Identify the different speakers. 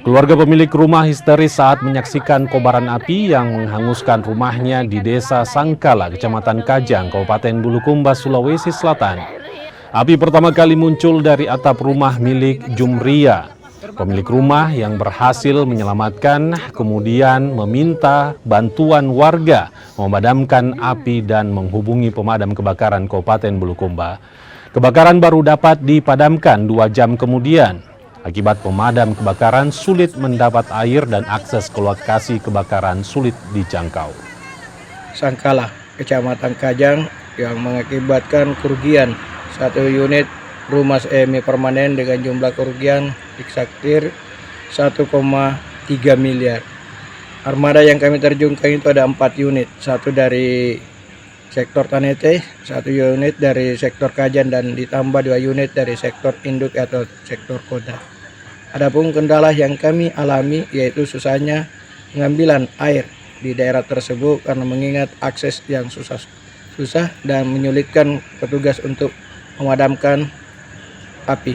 Speaker 1: Keluarga pemilik rumah histeris saat menyaksikan kobaran api yang menghanguskan rumahnya di Desa Sangkala, Kecamatan Kajang, Kabupaten Bulukumba, Sulawesi Selatan. Api pertama kali muncul dari atap rumah milik Jumria. Pemilik rumah yang berhasil menyelamatkan kemudian meminta bantuan warga memadamkan api dan menghubungi pemadam kebakaran Kabupaten Bulukumba. Kebakaran baru dapat dipadamkan 2 jam kemudian. Akibat pemadam kebakaran sulit mendapat air dan akses ke lokasi kebakaran sulit dijangkau.
Speaker 2: Sangkala, Kecamatan Kajang, yang mengakibatkan kerugian 1 unit rumah semi permanen dengan jumlah kerugian diksatir 1,3 miliar. Armada yang kami terjunkan itu ada 4 unit, 1 dari sektor Tanete, 1 unit dari sektor Kajan, dan ditambah 2 unit dari sektor induk atau sektor kota. Adapun kendala yang kami alami yaitu susahnya pengambilan air di daerah tersebut karena mengingat akses yang susah dan menyulitkan petugas untuk memadamkan api.